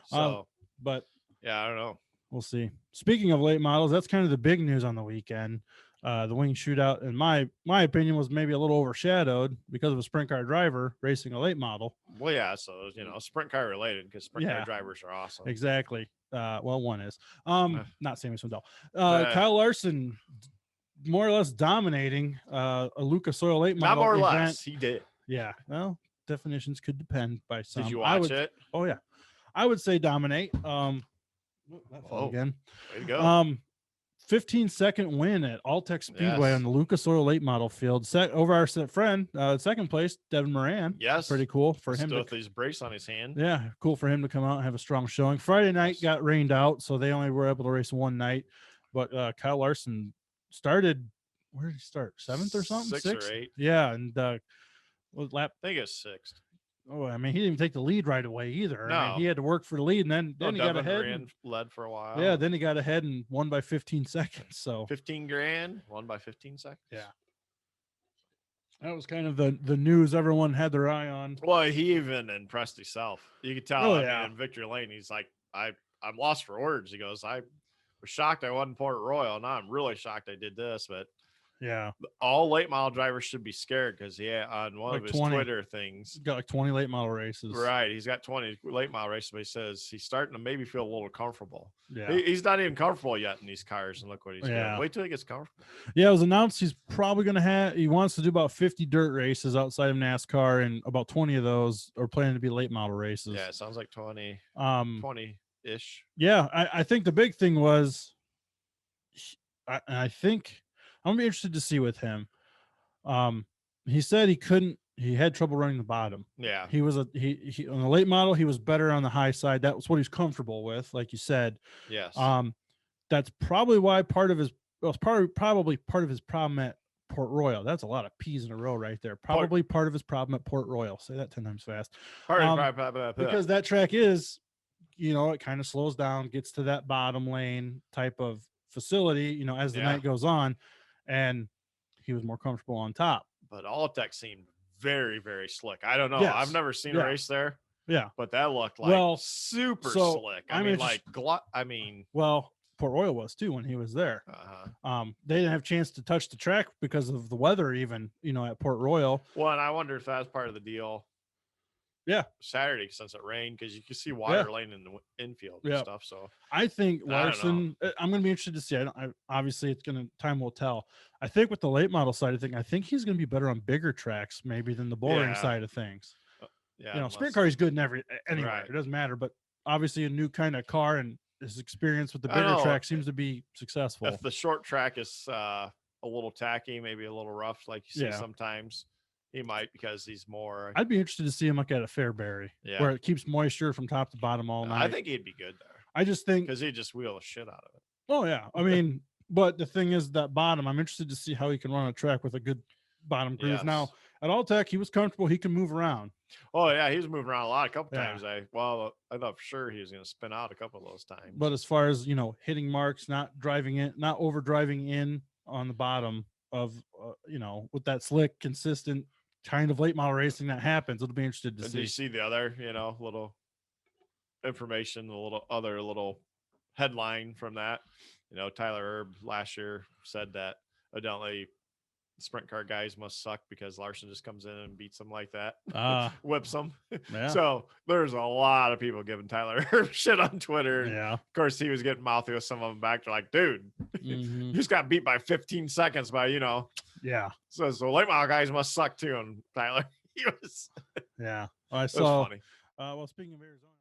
So, but yeah, I don't know. we'll see. Speaking of late models, that's kind of the big news on the weekend. The wing shootout, in my opinion, was maybe a little overshadowed because of a sprint car driver racing a late model. Well, yeah, so sprint car related because sprint car drivers are awesome. Exactly. Well, one is not Sammy Swindell. Uh, Kyle Larson, more or less dominating a Lucas Oil late model Not more or event. less, he did. Yeah. Well, definitions could depend by some. Did you watch it? Oh yeah, I would say dominate. That fell again. Way to go. 15-second win at All Tech Speedway on the Lucas Oil late model field. Over our friend, second place, Devin Moran. Yes. Pretty cool for him. Still with his brace on his hand. Yeah, cool for him to come out and have a strong showing. Friday night got rained out, so they only were able to race one night. But Kyle Larson started, where did he start? 7th or something? 6th or 8th. Yeah, and lap. I think it's 6th. Oh, I mean, he didn't even take the lead right away either. No. I mean, he had to work for the lead, and then he got ahead. Led for a while. Yeah, then he got ahead and won by 15 seconds. So $15,000, won by 15 seconds. Yeah, that was kind of the news everyone had their eye on. Well, he even impressed himself. You could tell. In Victory Lane, he's like, I'm lost for words. He goes, I was shocked I wasn't Port Royal. Now I'm really shocked I did this, but. Yeah, all late model drivers should be scared because on one of his 20, Twitter things, he's got like 20 late model races. Right, he's got 20 late model races, but he says he's starting to maybe feel a little comfortable. Yeah, he's not even comfortable yet in these cars, and look what he's doing. Wait till he gets comfortable. Yeah, it was announced he's probably going to he wants to do about 50 dirt races outside of NASCAR, and about 20 of those are planning to be late model races. Yeah, it sounds like 20-ish. Yeah, I think the big thing was, I think. I'm gonna be interested to see with him. He said he had trouble running the bottom. Yeah. He was he on the late model, he was better on the high side. That was what he's comfortable with, like you said. Yes. That's probably why probably part of his problem at Port Royal. That's a lot of P's in a row right there. Probably part of his problem at Port Royal. Say that 10 times fast. Because that track is, it kind of slows down, gets to that bottom lane type of facility, as the night goes on. And he was more comfortable on top. But All Tech seemed very, very slick. I don't know. Yes. I've never seen a race there. Yeah. But that looked like super slick. Well, Port Royal was too when he was there. They didn't have a chance to touch the track because of the weather even, at Port Royal. Well, and I wonder if that's part of the deal. Yeah, Saturday since it rained because you can see water laying in the infield and stuff. So I think Larson. I'm going to be interested to see. Obviously, time will tell. I think with the late model side of things, I think he's going to be better on bigger tracks maybe than the boring side of things. Sprint car is good in anywhere. Right. It doesn't matter. But obviously, a new kind of car and his experience with the bigger track seems to be successful. If the short track is a little tacky, maybe a little rough, like you see sometimes. He might because he's more. I'd be interested to see him like at a Fairbury, where it keeps moisture from top to bottom all night. I think he'd be good there. I just think because he'd just wheel the shit out of it. Oh yeah, I mean, but the thing is that bottom. I'm interested to see how he can run a track with a good bottom groove. Now at All Tech, he was comfortable. He can move around. Oh yeah, he was moving around a lot. A couple times. I thought for sure he was going to spin out a couple of those times. But as far as hitting marks, not over driving in on the bottom of with that slick, consistent kind of late model racing that happens. It'll be interested to see. Did you see the other, little information, the little headline from that? Tyler Erb last year said that evidently sprint car guys must suck because Larson just comes in and beats them like that, whips them. Yeah. So there's a lot of people giving Tyler Erb shit on Twitter. Yeah. Of course, he was getting mouthy with some of them back. They're like, dude, you just got beat by 15 seconds by, Yeah. So late model guys must suck too. And Tyler, he was. Yeah. I saw. Funny. Well, speaking of Arizona.